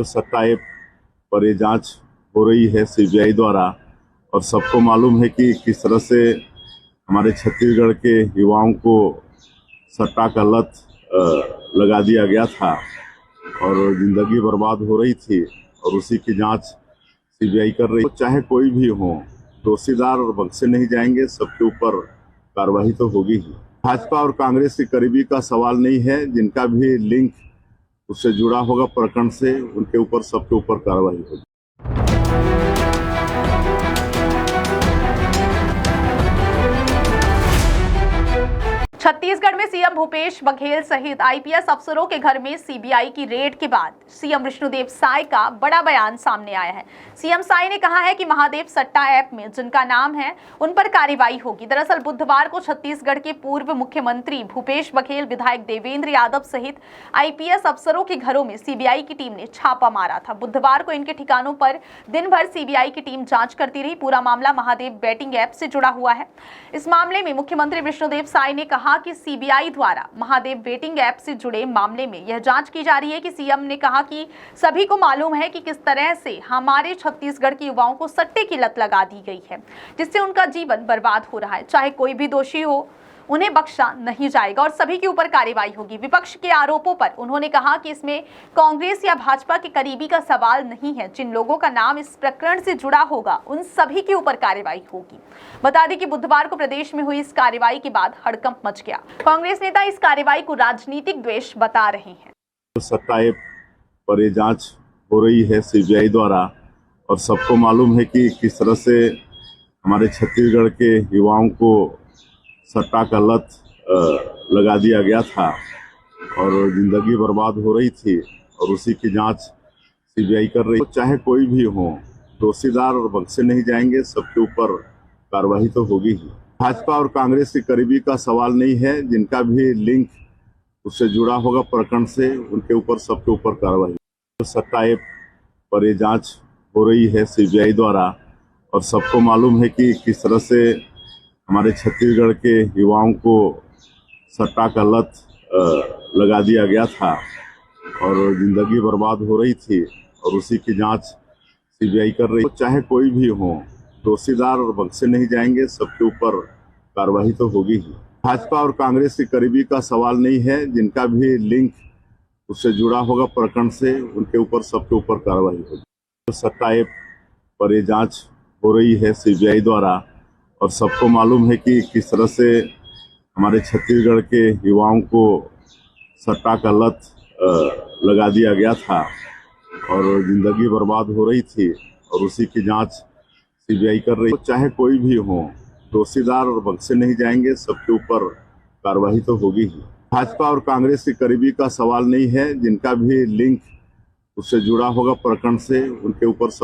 सट्टा ऐप पर ये जांच हो रही है सीबीआई द्वारा और सबको मालूम है कि किस तरह से हमारे छत्तीसगढ़ के युवाओं को सट्टा का लत लगा दिया गया था और जिंदगी बर्बाद हो रही थी और उसी की जांच सीबीआई कर रही है। चाहे कोई भी हो, दोषीदार बख्शे नहीं जाएंगे, सबके ऊपर कार्रवाई तो होगी ही। भाजपा और कांग्रेस की करीबी का सवाल नहीं है, जिनका भी लिंक उससे जुड़ा होगा प्रकरण से, उनके ऊपर सबके ऊपर कार्रवाई होगी। छत्तीसगढ़ में सीएम भूपेश बघेल सहित आईपीएस अफसरों के घर में सीबीआई की रेड के बाद सीएम विष्णुदेव साय का बड़ा बयान सामने आया है। सीएम साय ने कहा है कि महादेव सट्टा ऐप में जिनका नाम है उन पर कार्रवाई होगी। दरअसल बुधवार को छत्तीसगढ़ के पूर्व मुख्यमंत्री भूपेश बघेल, विधायक देवेंद्र यादव सहित आईपीएस अफसरों के घरों में सीबीआई की टीम ने छापा मारा था। बुधवार को इनके ठिकानों पर दिन भर सीबीआई की टीम जांच करती रही। पूरा मामला महादेव बेटिंग ऐप से जुड़ा हुआ है। इस मामले में मुख्यमंत्री विष्णुदेव साय ने कहा कि सीबीआई द्वारा महादेव बेटिंग ऐप से जुड़े मामले में यह जांच की जा रही है कि सीएम ने कहा कि सभी को मालूम है कि किस तरह से हमारे छत्तीसगढ़ के युवाओं को सट्टे की लत लगा दी गई है, जिससे उनका जीवन बर्बाद हो रहा है। चाहे कोई भी दोषी हो, उन्हें बख्शा नहीं जाएगा और सभी के ऊपर कार्रवाई होगी। विपक्ष के आरोपों पर उन्होंने कहा कि इसमें कांग्रेस या भाजपा के करीबी का सवाल नहीं है। जिन लोगों का नाम इस प्रकरण से जुड़ा होगा उन सभी के ऊपर कार्रवाई होगी। बता दें कि बुधवार को प्रदेश में हुई इस कार्रवाई के बाद हड़कंप मच गया। कांग्रेस नेता इस कार्रवाई को राजनीतिक द्वेष बता रहे हैं। सट्टा ऐप पर ये जांच हो रही है सीबीआई द्वारा और सबको मालूम है कि किस तरह से हमारे छत्तीसगढ़ के युवाओं को सट्टा का लत लगा दिया गया था और जिंदगी बर्बाद हो रही थी और उसी की जांच सीबीआई कर रही है। चाहे कोई भी हो, दोषीदार बख्शे नहीं जाएंगे, सबके ऊपर कार्रवाई तो होगी ही। भाजपा और कांग्रेस की करीबी का सवाल नहीं है, जिनका भी लिंक उससे जुड़ा होगा प्रकरण से, उनके ऊपर सबके ऊपर कार्रवाई। सट्टा ऐप पर ये जांच हो रही है सीबीआई द्वारा और सबको मालूम है कि किस तरह से हमारे छत्तीसगढ़ के युवाओं को सट्टा का लत लगा दिया गया था और जिंदगी बर्बाद हो रही थी और उसी की जांच सीबीआई कर रही है। चाहे कोई भी हो, दोषीदार बख्शे नहीं जाएंगे, सबके ऊपर कार्रवाई तो होगी ही। भाजपा और कांग्रेस की करीबी का सवाल नहीं है, जिनका भी लिंक उससे जुड़ा होगा प्रकरण से, उनके ऊपर सबके ऊपर कार्रवाई होगी। सट्टा ऐप पर ये जांच हो रही है सीबीआई द्वारा और सबको मालूम है कि किस तरह से हमारे छत्तीसगढ़ के युवाओं को सट्टा का लत लगा दिया गया था और जिंदगी बर्बाद हो रही थी और उसी की जांच सीबीआई कर रही है। चाहे कोई भी हो, दोषीदार बख्शे नहीं जाएंगे, सबके ऊपर कार्रवाई तो होगी ही। भाजपा और कांग्रेस की करीबी का सवाल नहीं है, जिनका भी लिंक उससे जुड़ा होगा प्रकरण से, उनके ऊपर सब